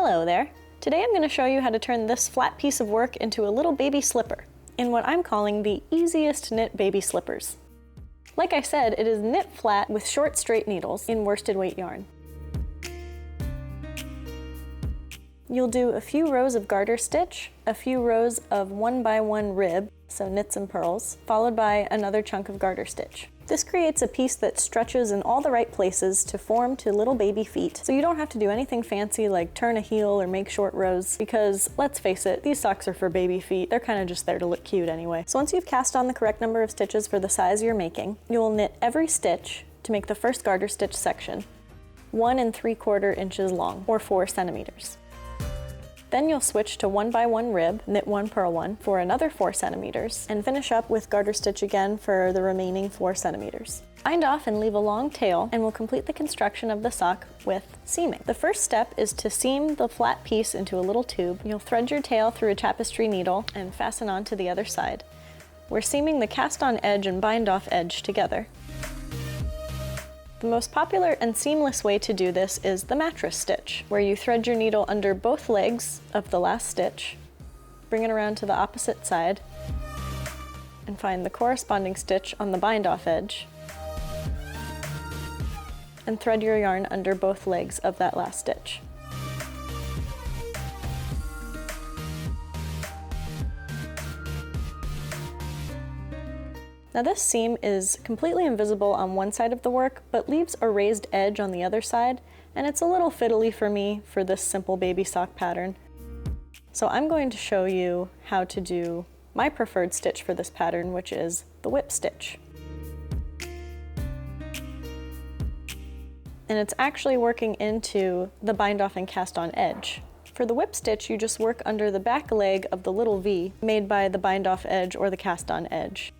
Hello there. Today I'm going to show you how to turn this flat piece of work into a little baby slipper in what I'm calling the easiest knit baby slippers. Like I said, it is knit flat with short straight needles in worsted weight yarn. You'll do a few rows of garter stitch, a few rows of 1x1 rib, so knits and purls, followed by another chunk of garter stitch. This creates a piece that stretches in all the right places to form to little baby feet, so you don't have to do anything fancy like turn a heel or make short rows, because let's face it, these socks are for baby feet. They're kind of just there to look cute anyway. So once you've cast on the correct number of stitches for the size you're making, you'll knit every stitch to make the first garter stitch section 1 3/4 inches long, or 4 centimeters. Then you'll switch to 1x1 rib, knit 1, purl 1 for another 4 centimeters, and finish up with garter stitch again for the remaining 4 centimeters. Bind off and leave a long tail, and we'll complete the construction of the sock with seaming. The first step is to seam the flat piece into a little tube. You'll thread your tail through a tapestry needle and fasten on to the other side. We're seaming the cast on edge and bind off edge together. The most popular and seamless way to do this is the mattress stitch, where you thread your needle under both legs of the last stitch, bring it around to the opposite side, and find the corresponding stitch on the bind-off edge, and thread your yarn under both legs of that last stitch. Now this seam is completely invisible on one side of the work, but leaves a raised edge on the other side, and it's a little fiddly for me for this simple baby sock pattern. So I'm going to show you how to do my preferred stitch for this pattern, which is the whip stitch. And it's actually working into the bind off and cast on edge. For the whip stitch, you just work under the back leg of the little V made by the bind off edge or the cast on edge.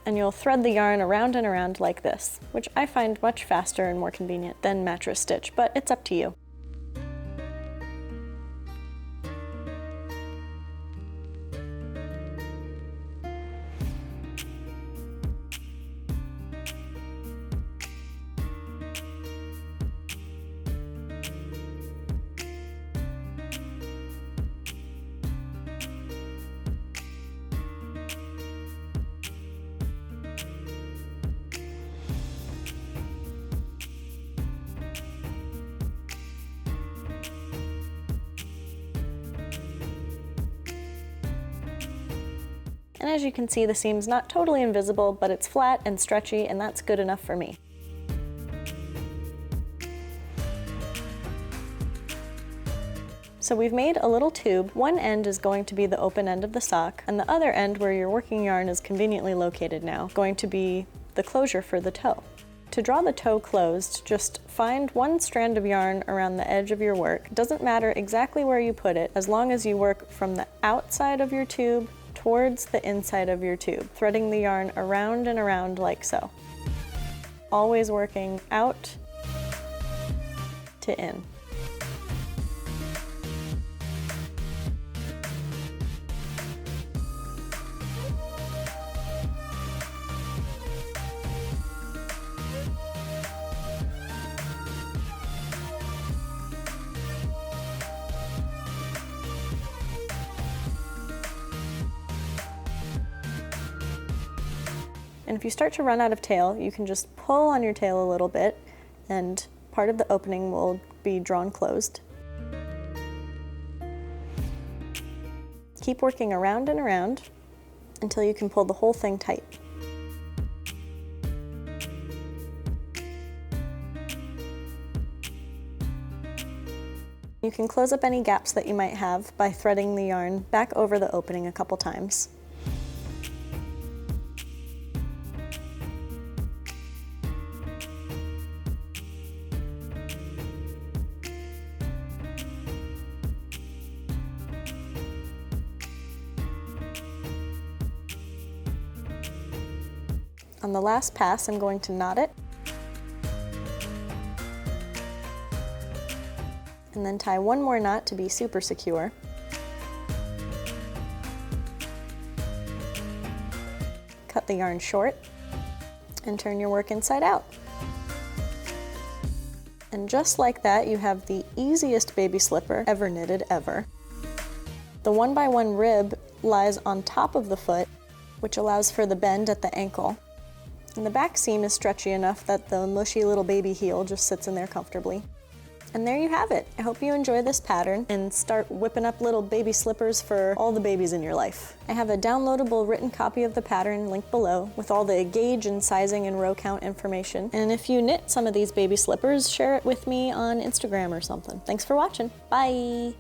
And you'll thread the yarn around and around like this, which I find much faster and more convenient than mattress stitch, but it's up to you. And as you can see, the seam's not totally invisible, but it's flat and stretchy, and that's good enough for me. So we've made a little tube. One end is going to be the open end of the sock, and the other end, where your working yarn is conveniently located now, going to be the closure for the toe. To draw the toe closed, just find one strand of yarn around the edge of your work. It doesn't matter exactly where you put it, as long as you work from the outside of your tube towards the inside of your tube, threading the yarn around and around like so. Always working out to in. And if you start to run out of tail, you can just pull on your tail a little bit, and part of the opening will be drawn closed. Keep working around and around until you can pull the whole thing tight. You can close up any gaps that you might have by threading the yarn back over the opening a couple times. On the last pass, I'm going to knot it. and then tie one more knot to be super secure. Cut the yarn short and turn your work inside out. And just like that, you have the easiest baby slipper ever knitted ever. The 1x1 rib lies on top of the foot, which allows for the bend at the ankle. And the back seam is stretchy enough that the mushy little baby heel just sits in there comfortably. And there you have it. I hope you enjoy this pattern and start whipping up little baby slippers for all the babies in your life. I have a downloadable written copy of the pattern linked below with all the gauge and sizing and row count information. And if you knit some of these baby slippers, share it with me on Instagram or something. Thanks for watching. Bye!